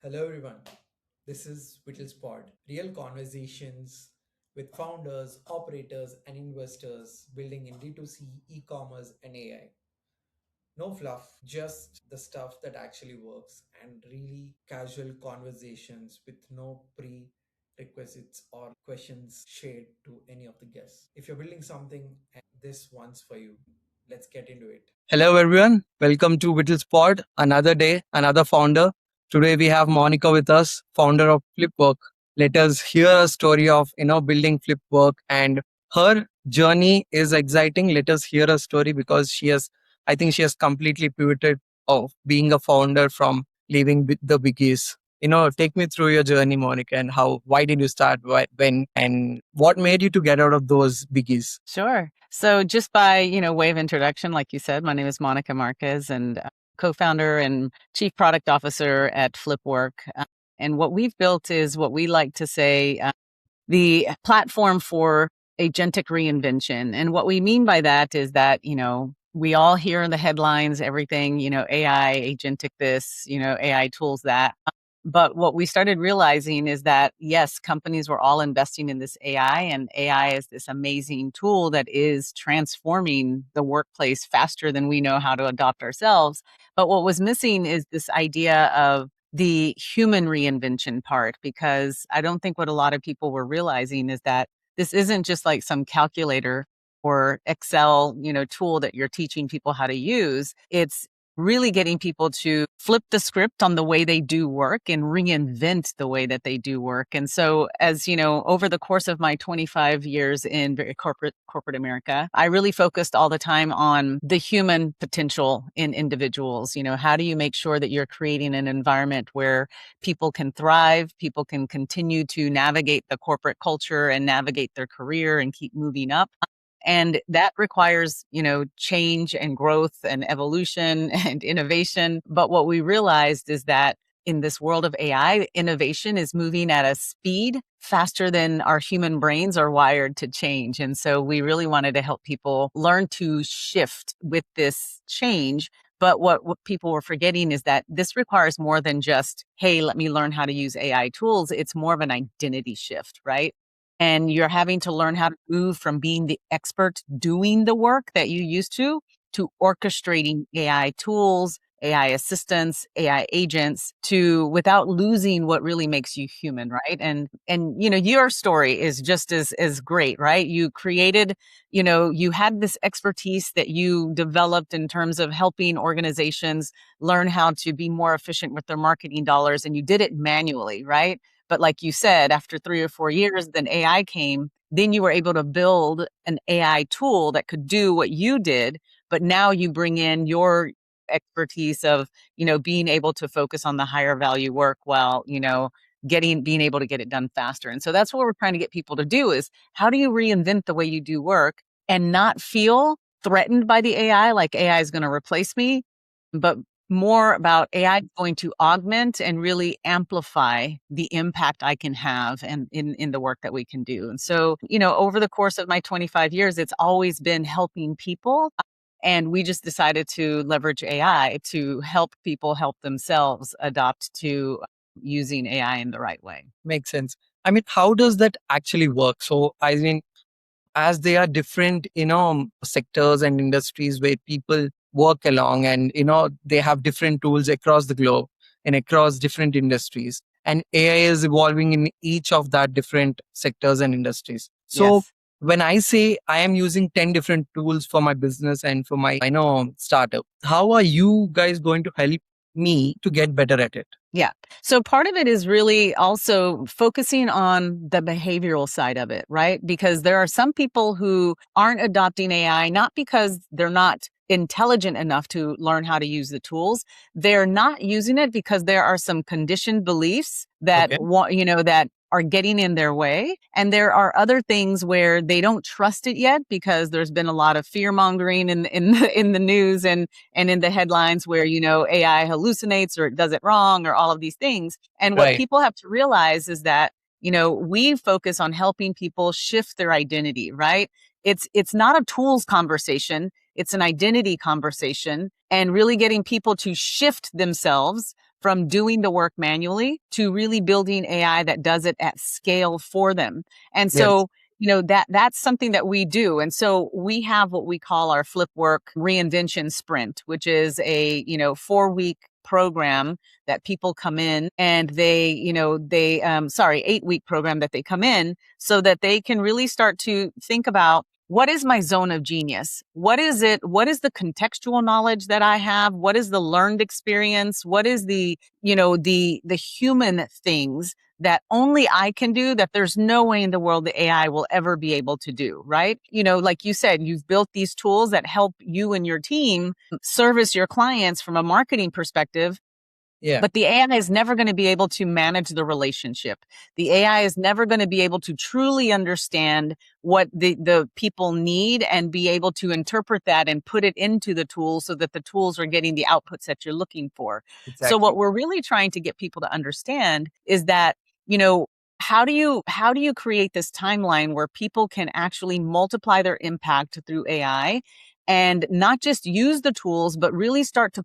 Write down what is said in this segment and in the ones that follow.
Hello, everyone. This is Whittle's Pod, real conversations with founders, operators, and investors building in D2C, e commerce, and AI. No fluff, just the stuff that actually works, and really casual conversations with no prerequisites or questions shared to any of the guests. If you're building something and this one's for you, let's get into it. Hello, everyone. Welcome to Whittle's Pod. Another day, another founder. Today we have Monica with us, founder of FlipWork. Let us hear a story of building FlipWork, and her journey is exciting. Let us hear a story because I think she has completely pivoted of being a founder from leaving the biggies. Take me through your journey, Monica, and why did you start, when, and what made you to get out of those biggies? Sure. So just by, way of introduction, like you said, my name is Monica Marquez and co-founder and chief product officer at FlipWork. And what we've built is what we like to say, the platform for agentic reinvention. And what we mean by that is that, we all hear in the headlines, everything, AI, agentic this, AI tools that. But what we started realizing is that, yes, companies were all investing in this AI, and AI is this amazing tool that is transforming the workplace faster than we know how to adopt ourselves. But what was missing is this idea of the human reinvention part, because I don't think what a lot of people were realizing is that this isn't just like some calculator or Excel, tool that you're teaching people how to use. It's really getting people to flip the script on the way they do work and reinvent the way that they do work. And so, as you know, over the course of my 25 years in corporate America, I really focused all the time on the human potential in individuals. How do you make sure that you're creating an environment where people can thrive, people can continue to navigate the corporate culture and navigate their career and keep moving up? And that requires, change and growth and evolution and innovation. But what we realized is that in this world of AI, innovation is moving at a speed faster than our human brains are wired to change. And so we really wanted to help people learn to shift with this change. But what people were forgetting is that this requires more than just, hey, let me learn how to use AI tools. It's more of an identity shift, right? And you're having to learn how to move from being the expert doing the work that you used to orchestrating AI tools, AI assistants, AI agents to without losing what really makes you human, right? And your story is just as great, right? You created, you had this expertise that you developed in terms of helping organizations learn how to be more efficient with their marketing dollars, and you did it manually, right? But like you said, after 3 or 4 years, then AI came. Then you were able to build an AI tool that could do what you did. But now you bring in your expertise of, being able to focus on the higher value work while, being able to get it done faster. And so that's what we're trying to get people to do is how do you reinvent the way you do work and not feel threatened by the AI, like AI is going to replace me, but more about AI going to augment and really amplify the impact I can have and in the work that we can do. And so, over the course of my 25 years, it's always been helping people. And we just decided to leverage AI to help people help themselves adopt to using AI in the right way. Makes sense. I mean, how does that actually work? So, I mean, as they are different, sectors and industries where people work along, and, they have different tools across the globe and across different industries. And AI is evolving in each of that different sectors and industries. So, Yes. when I say I am using 10 different tools for my business and for my, startup, how are you guys going to help me to get better at it? Yeah. So part of it is really also focusing on the behavioral side of it, right? Because there are some people who aren't adopting AI, not because they're not intelligent enough to learn how to use the tools. They're not using it because there are some conditioned beliefs that Okay. that are getting in their way. And there are other things where they don't trust it yet because there's been a lot of fear mongering in the news and in the headlines where, AI hallucinates or it does it wrong or all of these things. And what Right. people have to realize is that, we focus on helping people shift their identity, right? It's not a tools conversation. It's an identity conversation and really getting people to shift themselves from doing the work manually to really building AI that does it at scale for them. And Yes. so, that's something that we do. And so we have what we call our FlipWork reinvention sprint, which is a, 4-week program that people come in and they 8-week program that they come in so that they can really start to think about, what is my zone of genius? What is it? What is the contextual knowledge that I have? What is the learned experience? What is the human things that only I can do, that there's no way in the world the AI will ever be able to do, right? Like you said, you've built these tools that help you and your team service your clients from a marketing perspective. Yeah. But the AI is never going to be able to manage the relationship. The AI is never going to be able to truly understand what the people need and be able to interpret that and put it into the tool so that the tools are getting the outputs that you're looking for. So Exactly. what we're really trying to get people to understand is that, how do you create this timeline where people can actually multiply their impact through AI and not just use the tools, but really start to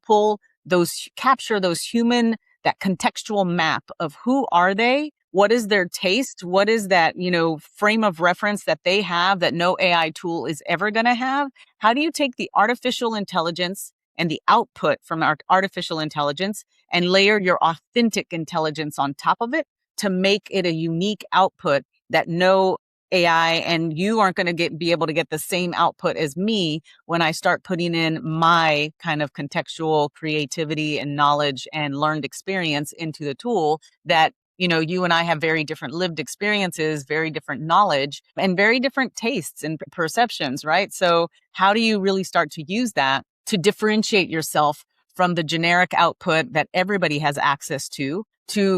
capture those human, that contextual map of who are they, what is their taste, what is that, frame of reference that they have that no AI tool is ever going to have. How do you take the artificial intelligence and the output from our artificial intelligence and layer your authentic intelligence on top of it to make it a unique output that no AI and you aren't going to be able to get the same output as me when I start putting in my kind of contextual creativity and knowledge and learned experience into the tool that, you and I have very different lived experiences, very different knowledge, and very different tastes and perceptions, right? So how do you really start to use that to differentiate yourself from the generic output that everybody has access to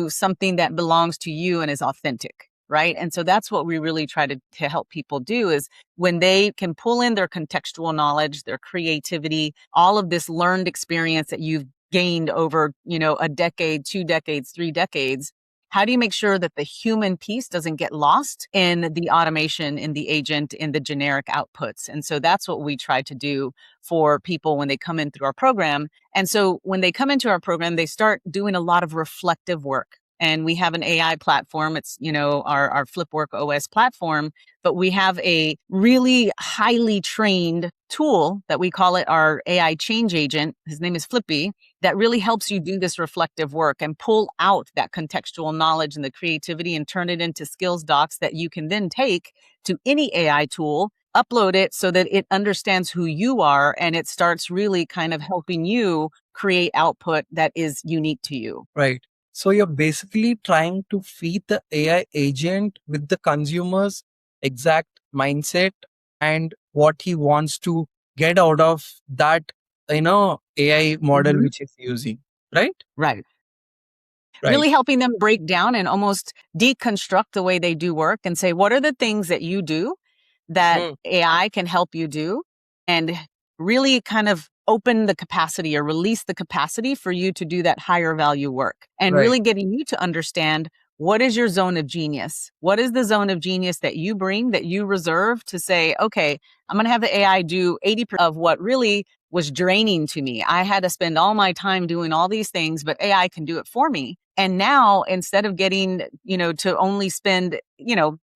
something that belongs to you and is authentic? Right. And so that's what we really try to help people do, is when they can pull in their contextual knowledge, their creativity, all of this learned experience that you've gained over, a decade, 2 decades, 3 decades. How do you make sure that the human piece doesn't get lost in the automation, in the agent, in the generic outputs? And so that's what we try to do for people when they come in through our program. And so when they come into our program, they start doing a lot of reflective work. And we have an AI platform. It's, our FlipWork OS platform, but we have a really highly trained tool that we call it our AI change agent. His name is Flippy, that really helps you do this reflective work and pull out that contextual knowledge and the creativity and turn it into skills docs that you can then take to any AI tool, upload it so that it understands who you are, and it starts really kind of helping you create output that is unique to you. Right. So you're basically trying to feed the AI agent with the consumer's exact mindset and what he wants to get out of that, AI model Mhm. which is using. Right? Right. Right. Really helping them break down and almost deconstruct the way they do work and say, what are the things that you do that Mm. AI can help you do? And really kind of open the capacity or release the capacity for you to do that higher value work, and Right. really getting you to understand, what is your zone of genius? What is the zone of genius that you bring, that you reserve to say, okay, I'm going to have the AI do 80% of what really was draining to me. I had to spend all my time doing all these things, but AI can do it for me. And now, instead of getting, to only spend,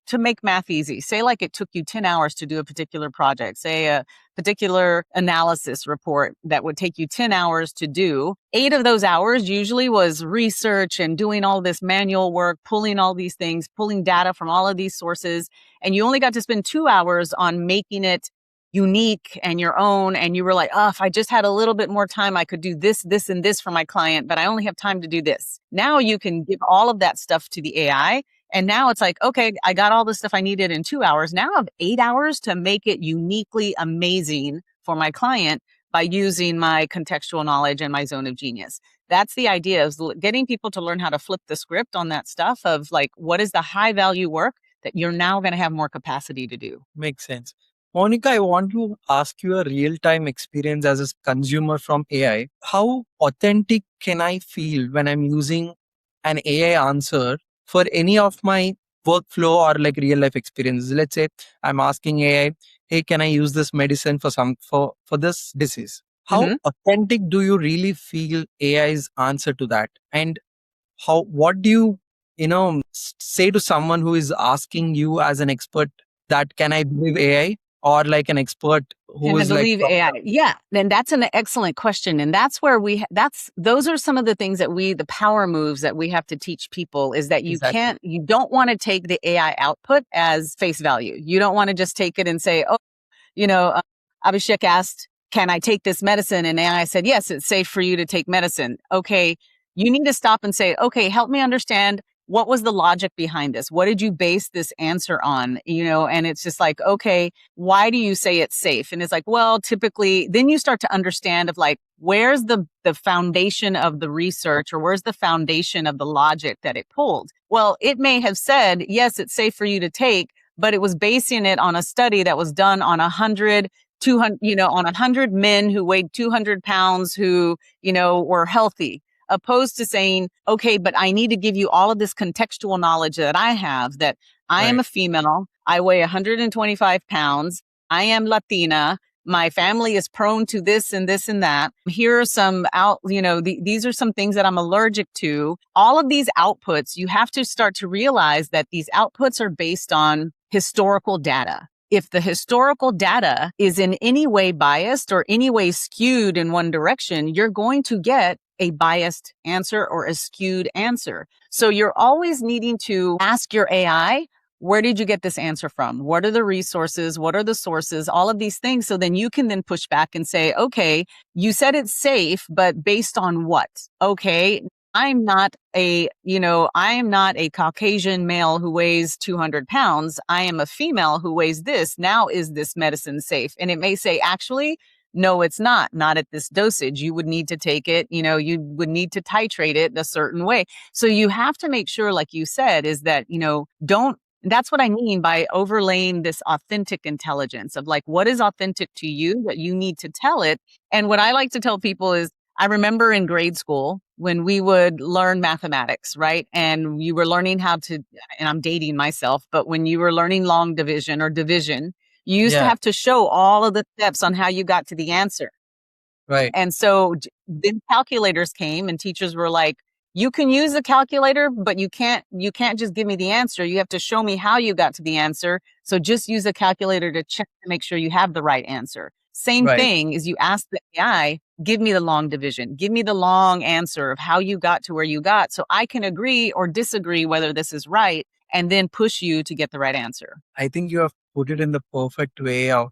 to make math easy, say like it took you 10 hours to do a particular project, say a particular analysis report that would take you 10 hours to do. 8 of those hours usually was research and doing all this manual work, pulling all these things, pulling data from all of these sources. And you only got to spend 2 hours on making it unique and your own. And you were like, oh, if I just had a little bit more time, I could do this, this, and this for my client, but I only have time to do this. Now you can give all of that stuff to the AI. And now it's like, okay, I got all the stuff I needed in 2 hours. Now I have 8 hours to make it uniquely amazing for my client by using my contextual knowledge and my zone of genius. That's the idea, is getting people to learn how to flip the script on that stuff of like, what is the high value work that you're now going to have more capacity to do. Makes sense. Monica, I want to ask you a real time experience as a consumer from AI. How authentic can I feel when I'm using an AI answer for any of my workflow or like real life experiences? Let's say I'm asking AI, hey, can I use this medicine for this disease? How authentic do you really feel AI's answer to that? And what do you say to someone who is asking you as an expert that can I believe AI, or like an expert who Can I is like, believe AI? Yeah, then that's an excellent question, and that's where those are some of the things that the power moves that we have to teach people is that exactly, you don't want to take the AI output as face value. You don't want to just take it and say, oh, you know, Abhishek asked, can I take this medicine? And AI said, yes, it's safe for you to take medicine. Okay, you need to stop and say, okay, help me understand what was the logic behind this? What did you base this answer on? And it's just like, okay, why do you say it's safe? And it's like, well, typically, then you start to understand of like, where's the foundation of the research, or where's the foundation of the logic that it pulled? Well, it may have said, yes, it's safe for you to take, but it was basing it on a study that was done on 100, 200, on 100 men who weighed 200 pounds who, were healthy, opposed to saying, okay, but I need to give you all of this contextual knowledge that I have, that I am right, a female, I weigh 125 pounds, I am Latina, my family is prone to this and this and that. Here are some these are some things that I'm allergic to. All of these outputs, you have to start to realize that these outputs are based on historical data. If the historical data is in any way biased or any way skewed in one direction, you're going to get a biased answer or a skewed answer. So you're always needing to ask your AI, where did you get this answer from? What are the resources? What are the sources? All of these things. So then you can then push back and say, okay, you said it's safe, but based on what? Okay, I am not a Caucasian male who weighs 200 pounds. I am a female who weighs this. Now, is this medicine safe? And it may say, actually, no, it's not at this dosage. You would need to take it, you would need to titrate it a certain way. So you have to make sure, like you said, is that, that's what I mean by overlaying this authentic intelligence of like, what is authentic to you that you need to tell it. And what I like to tell people is, I remember in grade school when we would learn mathematics, right? And you were learning how to, and I'm dating myself, but when you were learning long division or division, you used to yeah, have to show all of the steps on how you got to the answer. right, And so then calculators came and teachers were like, you can use a calculator, but you can't just give me the answer. You have to show me how you got to the answer. So just use a calculator to check to make sure you have the right answer. Same right. thing is you ask the AI, give me the long division, give me the long answer of how you got to where you got so I can agree or disagree whether this is right and then push you to get the right answer. I think you have put it in the perfect way of,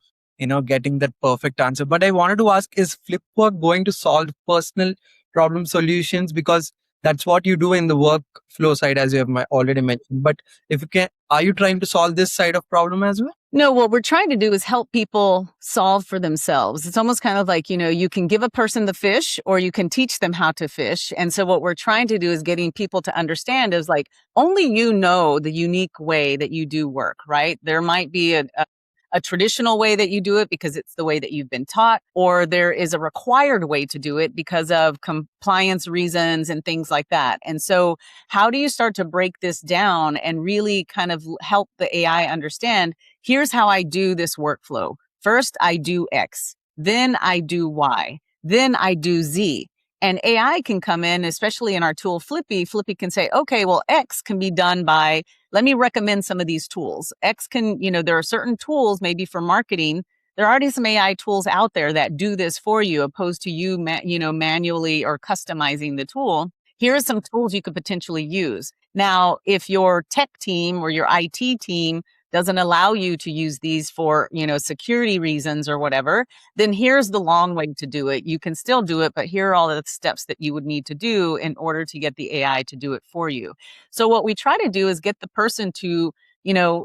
getting that perfect answer. But I wanted to ask, is FlipWork going to solve personal problem solutions? Because that's what you do in the workflow side, as you have already mentioned. But if you can, are you trying to solve this side of problem as well? No, what we're trying to do is help people solve for themselves. It's almost kind of like, you can give a person the fish or you can teach them how to fish. And so what we're trying to do is getting people to understand is like, only you know the unique way that you do work, right? There might be a traditional way that you do it because it's the way that you've been taught, or there is a required way to do it because of compliance reasons and things like that. And so how do you start to break this down and really kind of help the AI understand, here's how I do this workflow. First, I do X, then I do Y, then I do Z. And AI can come in, especially in our tool Flippy. Flippy can say, okay, well, X can be done by, let me recommend some of these tools. X can, there are certain tools maybe for marketing. There are already some AI tools out there that do this for you, opposed to you, manually or customizing the tool. Here are some tools you could potentially use. Now, if your tech team or your IT team doesn't allow you to use these for, security reasons or whatever, then here's the long way to do it. You can still do it, but here are all the steps that you would need to do in order to get the AI to do it for you. So what we try to do is get the person to,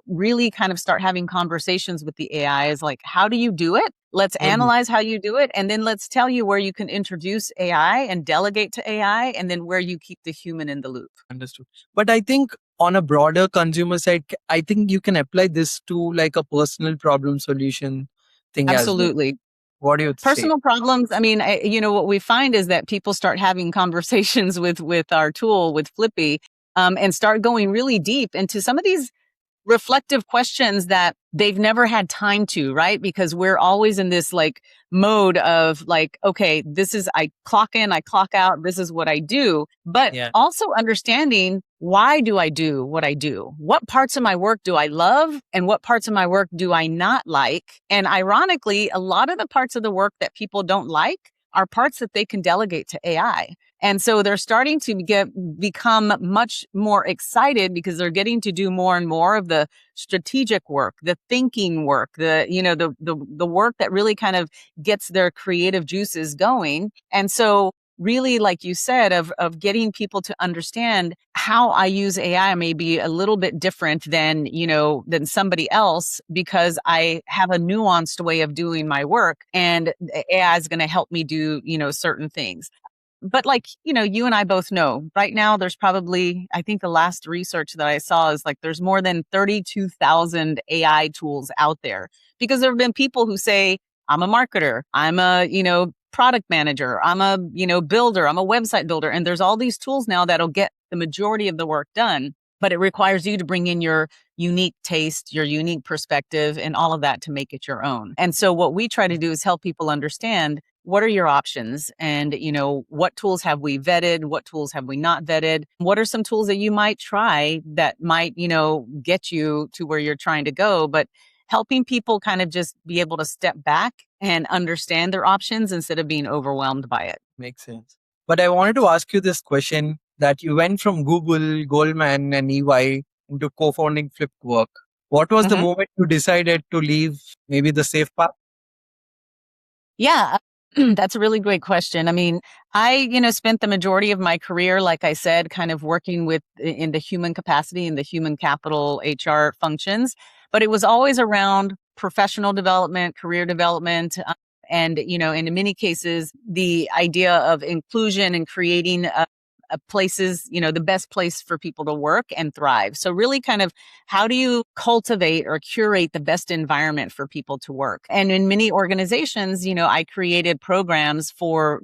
really kind of start having conversations with the AI is like, how do you do it? Let's Mhm. analyze how you do it. And then let's tell you where you can introduce AI and delegate to AI, and then where you keep the human in the loop. Understood. But I think on a broader consumer side, I think you can apply this to like a personal problem solution thing as well. Absolutely. What do you say? Personal problems. I mean, what we find is that people start having conversations with our tool, with Flippy, and start going really deep into some of these reflective questions that they've never had time to, right? Because we're always in this like mode of like, okay, this is, I clock in, I clock out, this is what I do. But also understanding, why do I do what I do? What parts of my work do I love and what parts of my work do I not like? And ironically, a lot of the parts of the work that people don't like are parts that they can delegate to AI. And so they're starting to become much more excited because they're getting to do more and more of the strategic work, the thinking work, the work that really kind of gets their creative juices going. And so really, like you said, of getting people to understand how I use AI may be a little bit different than, than somebody else, because I have a nuanced way of doing my work, and AI is going to help me do, certain things. But like, you and I both know right now, there's probably, I think the last research that I saw is like, there's more than 32,000 AI tools out there, because there have been people who say, I'm a marketer, I'm a, product manager, I'm a, builder, I'm a website builder. And there's all these tools now that'll get the majority of the work done, but it requires you to bring in your unique taste, your unique perspective, and all of that to make it your own. And so what we try to do is help people understand, what are your options? And, what tools have we vetted? What tools have we not vetted? What are some tools that you might try that might, get you to where you're trying to go? But helping people kind of just be able to step back and understand their options instead of being overwhelmed by it. Makes sense. But I wanted to ask you this question, that you went from Google, Goldman, and EY into co-founding FlipWork. What was the moment you decided to leave maybe the safe path? Yeah, that's a really great question. I mean, I, spent the majority of my career, like I said, kind of working in the human capacity, in the human capital HR functions, but it was always around professional development, career development, and, in many cases, the idea of inclusion and creating places, the best place for people to work and thrive. So really kind of, how do you cultivate or curate the best environment for people to work? And in many organizations, I created programs for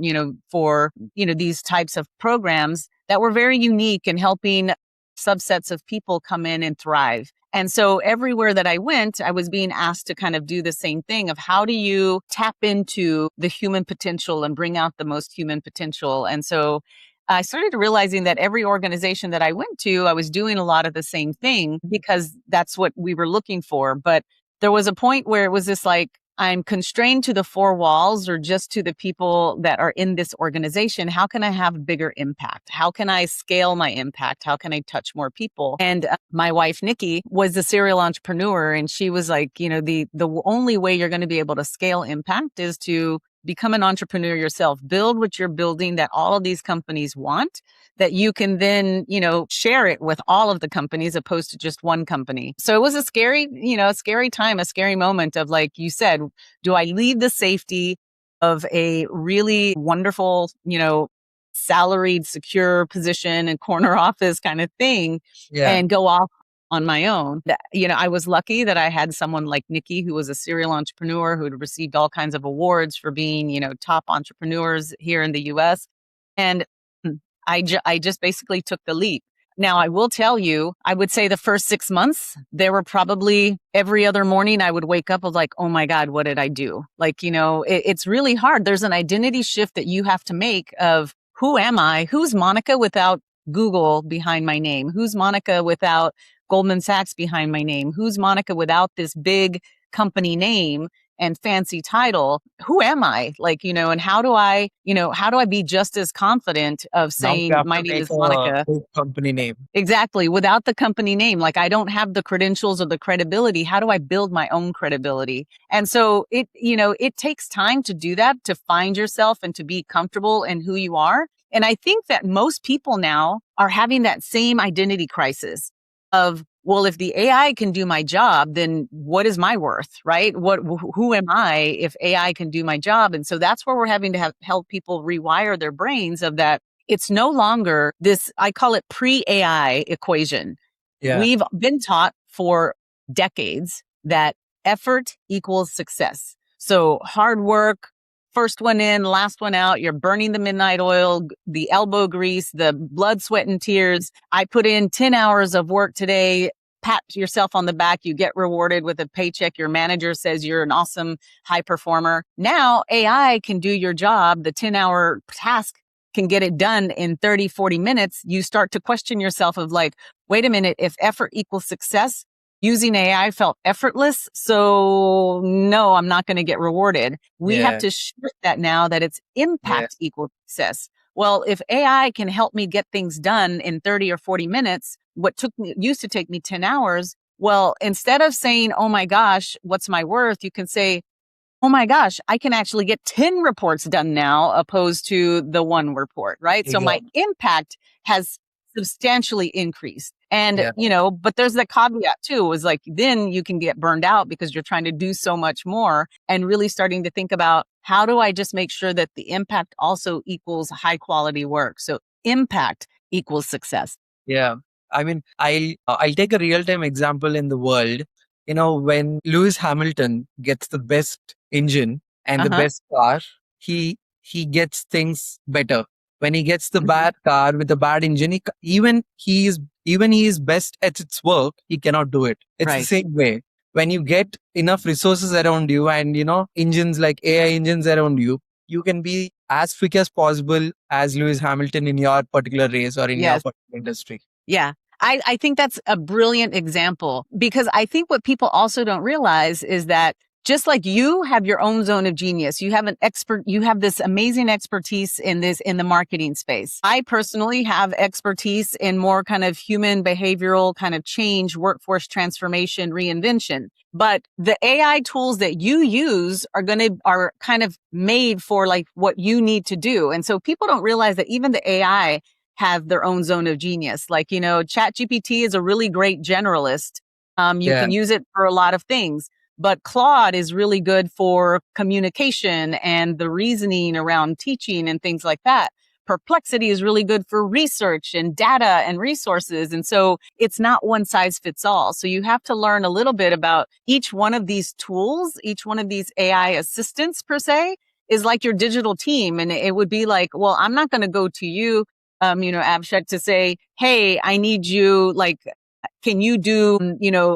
these types of programs that were very unique in helping subsets of people come in and thrive. And so everywhere that I went, I was being asked to kind of do the same thing of, how do you tap into the human potential and bring out the most human potential? And so I started realizing that every organization that I went to, I was doing a lot of the same thing, because that's what we were looking for. But there was a point where it was just like, I'm constrained to the four walls or just to the people that are in this organization. How can I have bigger impact? How can I scale my impact? How can I touch more people? And my wife, Nikki, was a serial entrepreneur. And she was like, the only way you're going to be able to scale impact is to become an entrepreneur yourself, build what you're building that all of these companies want, that you can then, share it with all of the companies opposed to just one company. So it was a scary time, a scary moment of, like you said, do I leave the safety of a really wonderful, salaried, secure position and corner office kind of thing and go off on my own? I was lucky that I had someone like Nikki, who was a serial entrepreneur who had received all kinds of awards for being, top entrepreneurs here in the US. And I just basically took the leap. Now, I will tell you, I would say the first 6 months, there were probably every other morning I would wake up of like, oh my God, what did I do? Like, it's really hard. There's an identity shift that you have to make of, who am I? Who's Monica without Google behind my name? Who's Monica without Goldman Sachs behind my name? Who's Monica without this big company name and fancy title? Who am I? Like, and how do I be just as confident of saying my name is Monica? Company name. Exactly. Without the company name, like, I don't have the credentials or the credibility. How do I build my own credibility? And so it takes time to do that, to find yourself and to be comfortable in who you are. And I think that most people now are having that same identity crisis of, well, if the AI can do my job, then what is my worth, right? Who am I if AI can do my job? And so that's where we're having to help people rewire their brains of that. It's no longer this, I call it pre-AI equation. Yeah. We've been taught for decades that effort equals success. So hard work, first one in, last one out, you're burning the midnight oil, the elbow grease, the blood, sweat, and tears. I put in 10 hours of work today. pat yourself on the back, you get rewarded with a paycheck, your manager says you're an awesome high performer. Now AI can do your job. The 10-hour task can get it done in 30, 40 minutes. You start to question yourself of like, wait a minute, if effort equals success, using AI felt effortless. So no, I'm not going to get rewarded. We have to shift that now that it's impact equals success. Well, if AI can help me get things done in 30 or 40 minutes, what used to take me 10 hours. Well, instead of saying, oh my gosh, what's my worth? You can say, oh my gosh, I can actually get 10 reports done now opposed to the one report, right? So my Exactly. impact has substantially increased. And, Yeah. but there's the caveat too, is like, then you can get burned out because you're trying to do so much more and really starting to think about how do I just make sure that the impact also equals high quality work? So impact equals success. Yeah. I mean, I'll take a real time example in the world. When Lewis Hamilton gets the best engine and the Uh-huh. best car, he gets things better. When he gets the Mhm. bad car with the bad engine, even he is best at its work, he cannot do it. It's the Right. same way. When you get enough resources around you and engines like AI engines around you, you can be as quick as possible as Lewis Hamilton in your particular race or in your Yes. particular industry. Yeah. I think that's a brilliant example because I think what people also don't realize is that just like you have your own zone of genius, you have this amazing expertise in the marketing space. I personally have expertise in more kind of human behavioral kind of change, workforce transformation, reinvention. But the AI tools that you use are kind of made for like what you need to do. And so people don't realize that even the AI have their own zone of genius. Like, ChatGPT is a really great generalist. You Yeah, can use it for a lot of things, but Claude is really good for communication and the reasoning around teaching and things like that. Perplexity is really good for research and data and resources. And so it's not one size fits all. So you have to learn a little bit about each one of these tools, each one of these AI assistants per se is like your digital team. And it would be like, well, I'm not going to go to you Abhishek, to say, hey, I need you, like, can you do,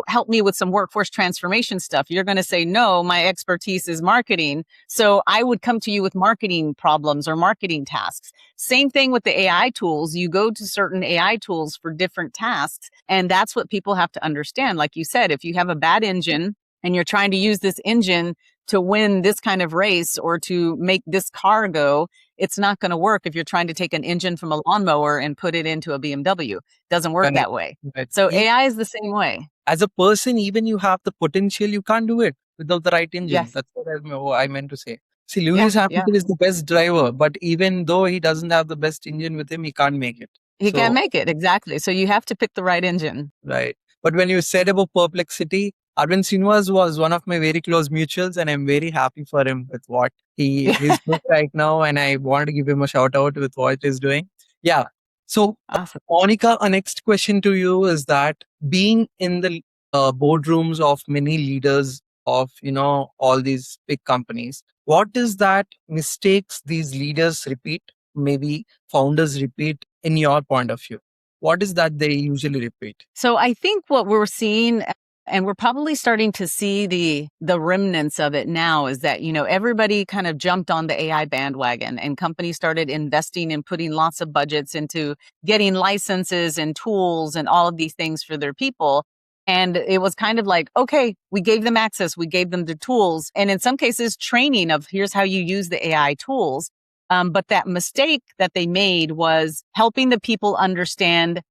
help me with some workforce transformation stuff? You're going to say, no, my expertise is marketing. So I would come to you with marketing problems or marketing tasks. Same thing with the AI tools. You go to certain AI tools for different tasks. And that's what people have to understand. Like you said, if you have a bad engine and you're trying to use this engine to win this kind of race or to make this car go, it's not going to work if you're trying to take an engine from a lawnmower and put it into a BMW. Doesn't work correct. that way. Right. So AI is the same way. As a person, even you have the potential, you can't do it without the right engine. Yes. That's what I meant to say. See, Yeah. Lewis Yeah. Hamilton is the best driver, but even though he doesn't have the best engine with him, he can't make it. He can't So, make it. Exactly. So you have to pick the right engine. right. But when you said about perplexity, Arvind Srinivas was one of my very close mutuals, and I'm very happy for him with what he's doing right now. And I want to give him a shout out with what he's doing. Yeah. So, Awesome. Monica, a next question to you is that being in the boardrooms of many leaders of all these big companies, what is that mistakes these leaders repeat, maybe founders repeat, in your point of view? What is that they usually repeat? So I think what we're seeing, and we're probably starting to see the remnants of it now, is that everybody kind of jumped on the AI bandwagon, and companies started investing and putting lots of budgets into getting licenses and tools and all of these things for their people. And it was kind of like, okay, we gave them access, we gave them the tools, and in some cases, training of here's how you use the AI tools. But that mistake that they made was helping the people understand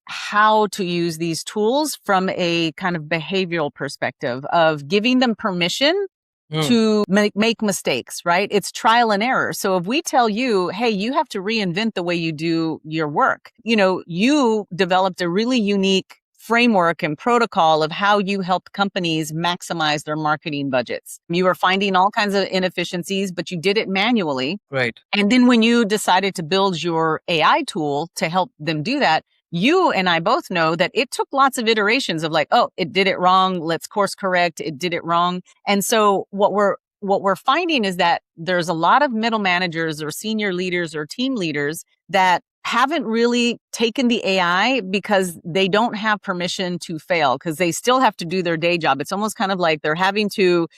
how to use these tools from a kind of behavioral perspective of giving them permission Mm, to make mistakes, right? It's trial and error. So if we tell you, hey, you have to reinvent the way you do your work, you developed a really unique framework and protocol of how you help companies maximize their marketing budgets. You were finding all kinds of inefficiencies, but you did it manually. right. And then when you decided to build your AI tool to help them do that, you and I both know that it took lots of iterations of like, oh, it did it wrong. Let's course correct. It did it wrong. And so what what we're finding is that there's a lot of middle managers or senior leaders or team leaders that haven't really taken the AI because they don't have permission to fail, because they still have to do their day job. It's almost kind of like they're having to,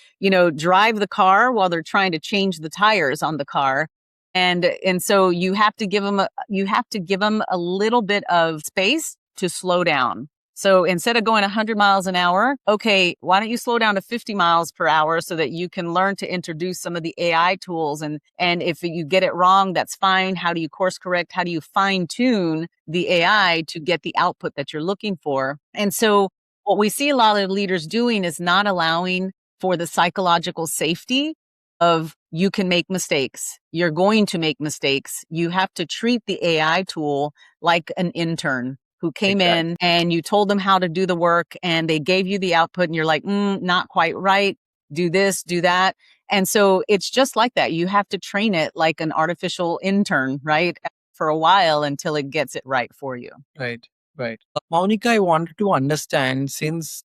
drive the car while they're trying to change the tires on the car. And so you have to give them a little bit of space to slow down. So instead of going 100 miles an hour, okay, why don't you slow down to 50 miles per hour so that you can learn to introduce some of the AI tools? And if you get it wrong, that's fine. How do you course correct? How do you fine tune the AI to get the output that you're looking for? And so what we see a lot of leaders doing is not allowing for the psychological safety of, you can make mistakes. You're going to make mistakes. You have to treat the AI tool like an intern who came in and you told them how to do the work and they gave you the output and you're like, not quite right. Do this, do that. And so it's just like that. You have to train it like an artificial intern, right? For a while until it gets it right for you. Right, right. Monica, I wanted to understand, since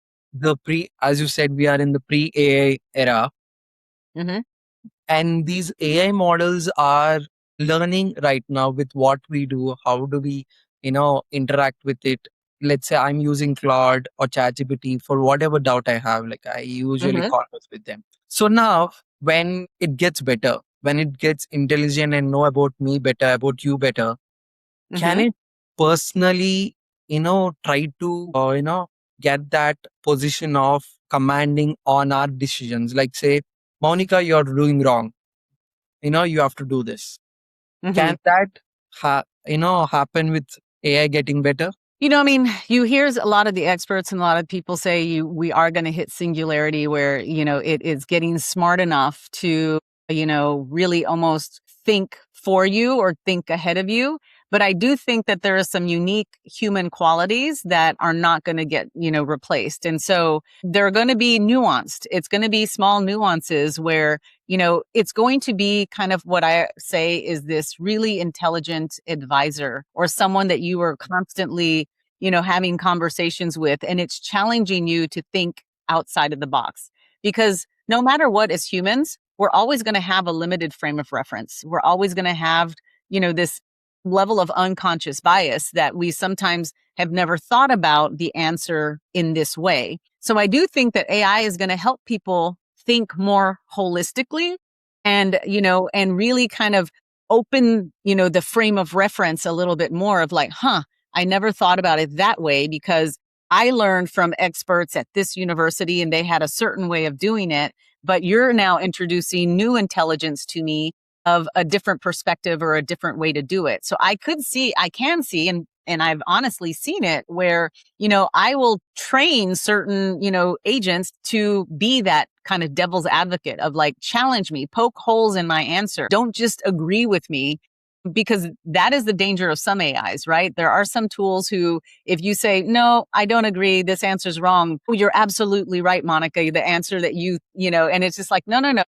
as you said, we are in the pre-AI era, Mm-hmm. and these AI models are learning right now with what we do. How do we, interact with it? Let's say I'm using Claude or ChatGPT for whatever doubt I have. Like, I usually Mm-hmm. converse with them. So now, when it gets better, when it gets intelligent and know about me better, about you better, can Mm-hmm. it personally, try to, get that position of commanding on our decisions? Like, say, Monica, you're doing wrong. You have to do this. Mm-hmm. Can that, happen with AI getting better? I mean, you hear a lot of the experts and a lot of people say we are going to hit singularity where, it is getting smart enough to, really almost think for you or think ahead of you. But I do think that there are some unique human qualities that are not going to get, replaced. And so they're going to be nuanced. It's going to be small nuances where, it's going to be kind of what I say is this really intelligent advisor or someone that you are constantly, having conversations with, and it's challenging you to think outside of the box. Because no matter what, as humans, we're always going to have a limited frame of reference. We're always going to have, this level of unconscious bias that we sometimes have never thought about the answer in this way. So I do think that AI is going to help people think more holistically and, and really kind of open, the frame of reference a little bit more of like, I never thought about it that way because I learned from experts at this university and they had a certain way of doing it. But you're now introducing new intelligence to me of a different perspective or a different way to do it. So I can see, and I've honestly seen it where, I will train certain, agents to be that kind of devil's advocate of like, challenge me, poke holes in my answer. Don't just agree with me, because that is the danger of some AIs, right? There are some tools who, if you say, no, I don't agree, this answer's wrong. Oh, you're absolutely right, Monica. The answer that and it's just like, no,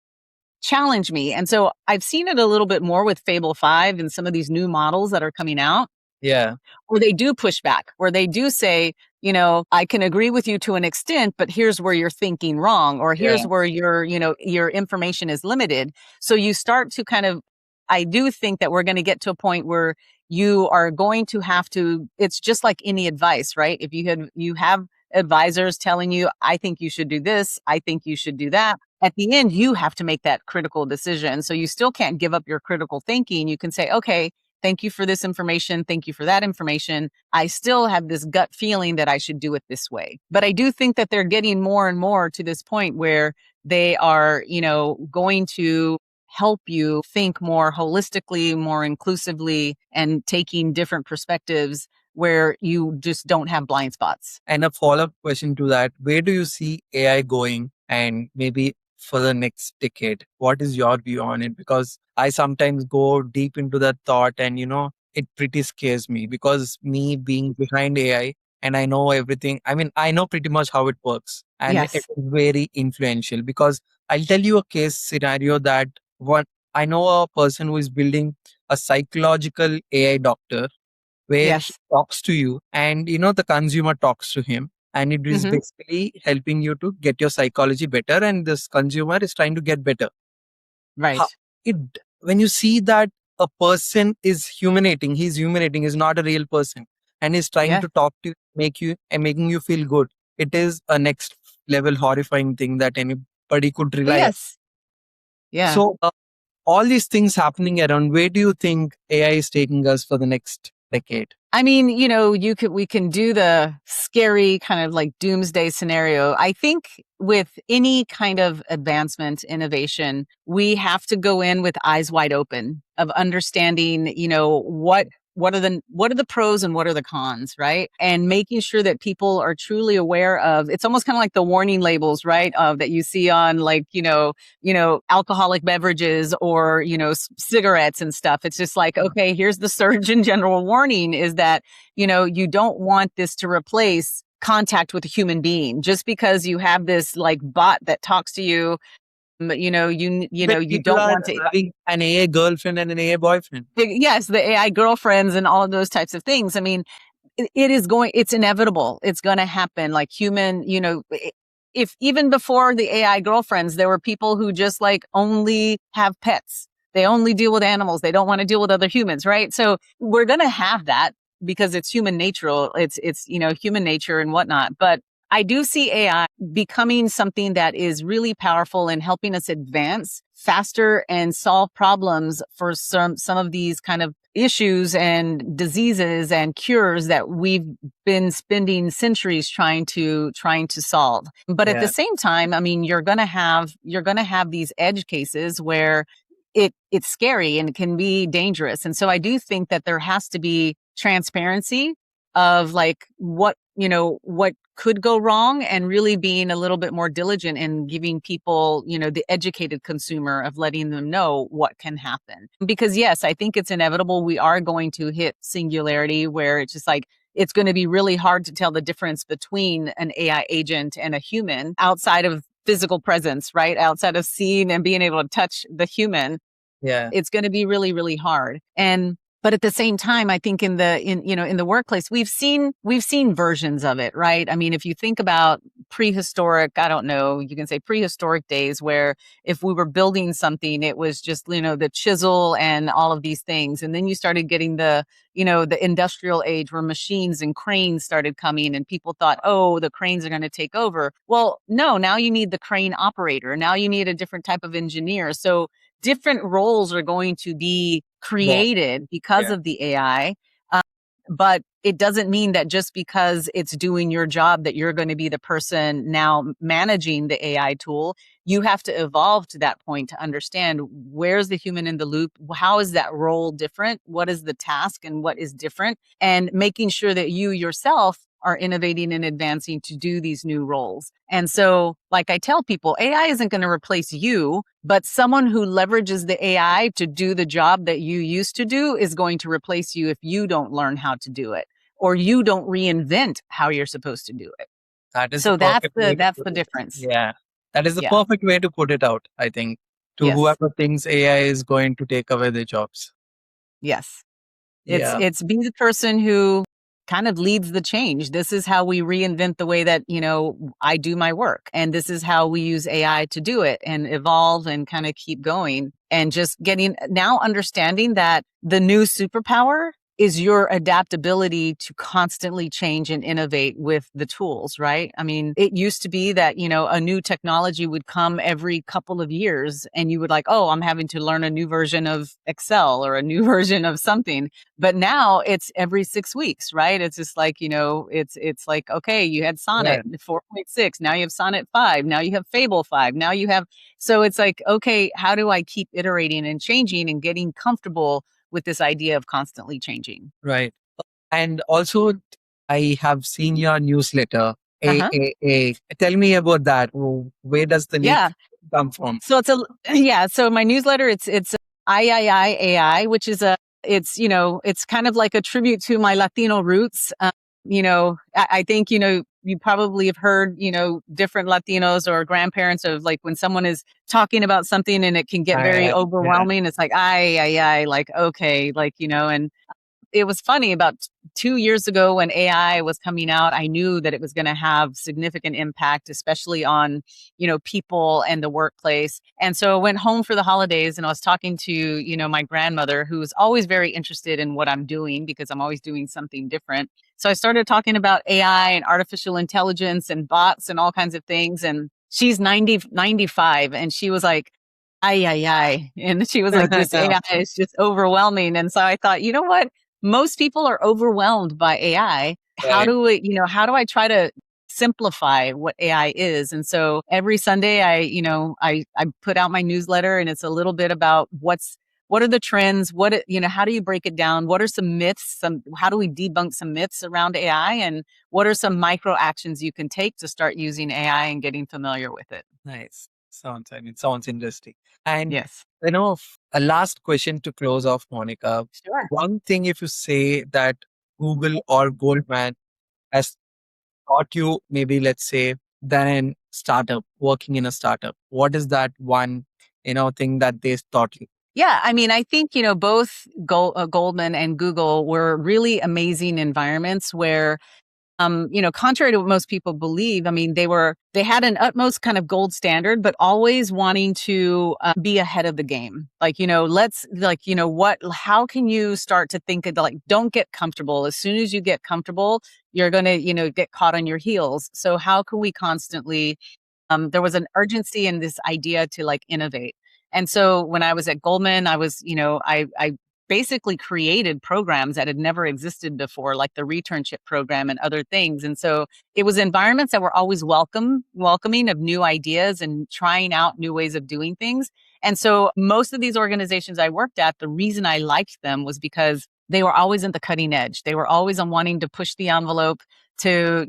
challenge me. And so I've seen it a little bit more with Fable 5 and some of these new models that are coming out. Yeah. Where they do push back, where they do say, I can agree with you to an extent, but here's where you're thinking wrong, or here's where your information is limited. So you start to kind of, I do think that we're going to get to a point where you are going to have to, it's just like any advice, right? If you have advisors telling you, I think you should do this, I think you should do that. At the end, you have to make that critical decision. So you still can't give up your critical thinking. You can say, okay, thank you for this information. Thank you for that information. I still have this gut feeling that I should do it this way. But I do think that they're getting more and more to this point where they are, going to help you think more holistically, more inclusively, and taking different perspectives where you just don't have blind spots. And a follow-up question to that, where do you see AI going, and maybe for the next decade? What is your view on it? Because I sometimes go deep into that thought and, it pretty scares me, because me being behind AI and I know everything. I mean, I know pretty much how it works, and it Yes. is very influential. Because I'll tell you a case scenario that what I know a person who is building a psychological AI doctor where he Yes. talks to you and the consumer talks to him, and it is Mhm. basically helping you to get your psychology better, and this consumer is trying to get better. How, Right. it when you see that a person is humanating, he's not a real person, and he's trying Yeah. to talk to you, make you and making you feel good. It is a next level horrifying thing that anybody could Well, rely on. yes. Yeah. So all these things happening around, where do you think AI is taking us for the next decade? I mean, we can do the scary kind of like doomsday scenario. I think with any kind of advancement, innovation, we have to go in with eyes wide open of understanding, what are the pros and what are the cons, right? And making sure that people are truly aware of, it's almost kind of like the warning labels, right? That you see on like, alcoholic beverages or, cigarettes and stuff. It's just like, okay, here's the Surgeon General warning is that, you don't want this to replace contact with a human being just because you have this like bot that talks to you. But When you people don't are want to. having an AI girlfriend and an AI boyfriend. Yes, the AI girlfriends and all of those types of things. I mean, it's inevitable. It's going to happen. Like if even before the AI girlfriends, there were people who just like only have pets. They only deal with animals. They don't want to deal with other humans, right? So we're going to have that because it's human nature. It's human nature and whatnot. But I do see AI becoming something that is really powerful in helping us advance faster and solve problems for some of these kind of issues and diseases and cures that we've been spending centuries trying to solve. But at the Yeah. same time, I mean, you're going to have these edge cases where it's scary and it can be dangerous. And so I do think that there has to be transparency of like what could go wrong and really being a little bit more diligent in giving people, the educated consumer of letting them know what can happen. Because yes, I think it's inevitable. We are going to hit singularity where it's just like, it's going to be really hard to tell the difference between an AI agent and a human outside of physical presence, right? Outside of seeing and being able to touch the human. Yeah. It's going to be really, really hard. But at the same time, I think in the workplace, we've seen versions of it, right? I mean, if you think about prehistoric, I don't know, you can say prehistoric days where if we were building something, it was just, the chisel and all of these things. And then you started getting the industrial age where machines and cranes started coming and people thought, oh, the cranes are going to take over. Well, no, now you need the crane operator. Now you need a different type of engineer. So different roles are going to be Well, created because yeah. of the AI. But it doesn't mean that just because it's doing your job that you're going to be the person now managing the AI tool. You have to evolve to that point to understand where's the human in the loop? How is that role different? What is the task and what is different? And making sure that you yourself are innovating and advancing to do these new roles. And so, like I tell people, AI isn't going to replace you, but someone who leverages the AI to do the job that you used to do is going to replace you if you don't learn how to do it or you don't reinvent how you're supposed to do it. That is the So that's perfect the way to that's put the it. difference. Yeah. That is the Yeah. perfect way to put it out, I think, to Yes. whoever thinks AI is going to take away their jobs. Yes. It's Yeah. it's be the person who kind of leads the change. This is how we reinvent the way that, I do my work. And this is how we use AI to do it and evolve and kind of keep going. And just getting now understanding that the new superpower is your adaptability to constantly change and innovate with the tools, right? I mean, it used to be that, a new technology would come every couple of years and you would like, oh, I'm having to learn a new version of Excel or a new version of something. But now it's every 6 weeks, right? It's just like, it's like, okay, you had Yeah. Sonnet 4.6. Now you have Sonnet 5. Now you have Fable 5. Now you have, so it's like, okay, how do I keep iterating and changing and getting comfortable with this idea of constantly changing? Right. And also, I have seen your newsletter, Uh huh. AAA. Tell me about that. Where does the name Yeah. come from? So yeah. So my newsletter, it's III, which is it's kind of like a tribute to my Latino roots. I think, you probably have heard, different Latinos or grandparents of like when someone is talking about something and it can get very Yeah. overwhelming. It's like, like, okay, like, and it was funny about 2 years ago when AI was coming out, I knew that it was going to have significant impact, especially on, people and the workplace. And so I went home for the holidays and I was talking to, my grandmother, who's always very interested in what I'm doing because I'm always doing something different. So I started talking about AI and artificial intelligence and bots and all kinds of things. And she's 95, and she was like, ay, ay, ay. And she was like, this AI is just overwhelming. And so I thought, you know what? Most people are overwhelmed by AI. Right. How do I try to simplify what AI is? And so every Sunday I put out my newsletter, and it's a little bit about what are the trends? How do you break it down? What are some myths? How do we debunk some myths around AI? And what are some micro actions you can take to start using AI and getting familiar with it? Nice. Sounds interesting. And Yes. a last question to close off, Monica. Sure. One thing, if you say that Google or Goldman has taught you, maybe let's say, than a startup, working in a startup, what is that one, thing that they taught you? Yeah, I mean, I think, both Goldman and Google were really amazing environments where, contrary to what most people believe, I mean, they had an utmost kind of gold standard, but always wanting to be ahead of the game. Like, how can you start to think of, like, don't get comfortable. As soon as you get comfortable, you're going to, get caught on your heels. So how can we constantly there was an urgency in this idea to like innovate. And so when I was at Goldman, I was, I basically created programs that had never existed before, like the returnship program and other things. And so it was environments that were always welcoming of new ideas and trying out new ways of doing things. And so most of these organizations I worked at, the reason I liked them was because they were always at the cutting edge. They were always on wanting to push the envelope to,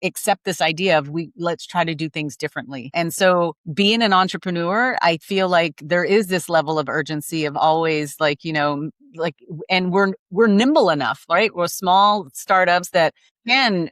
accept this idea of let's try to do things differently. And so being an entrepreneur, I feel like there is this level of urgency of always like, and we're nimble enough, right? We're small startups that can,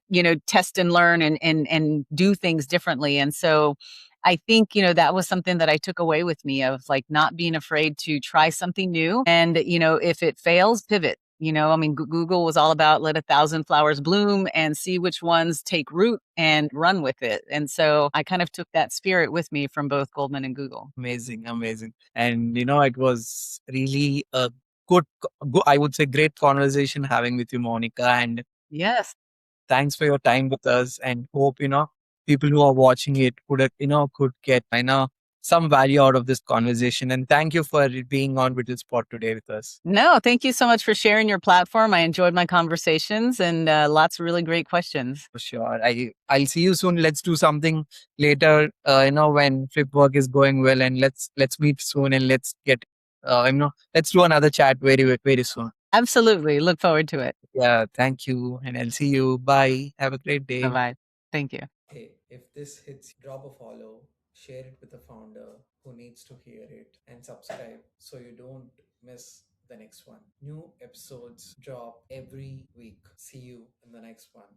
test and learn and do things differently. And so I think, that was something that I took away with me of like not being afraid to try something new. And, if it fails, pivot. I mean, Google was all about let 1,000 flowers bloom and see which ones take root and run with it. And so I kind of took that spirit with me from both Goldman and Google. Amazing, amazing. And it was really a I would say, great conversation having with you, Monica. And Yes. thanks for your time with us. And hope people who are watching it could get some value out of this conversation. And thank you for being on with this spot today with us. No, thank you so much for sharing your platform. I enjoyed my conversations and lots of really great questions. For sure. I'll see you soon. Let's do something later. When FlipWork is going well, and let's meet soon, and let's get let's do another chat very soon. Absolutely. Look forward to it. Yeah. Thank you, and I'll see you. Bye. Have a great Bye day. bye. Thank you. Hey, if this hits, drop a follow, share it with a founder who needs to hear it, and subscribe so you don't miss the next one. New episodes drop every week. See you in the next one.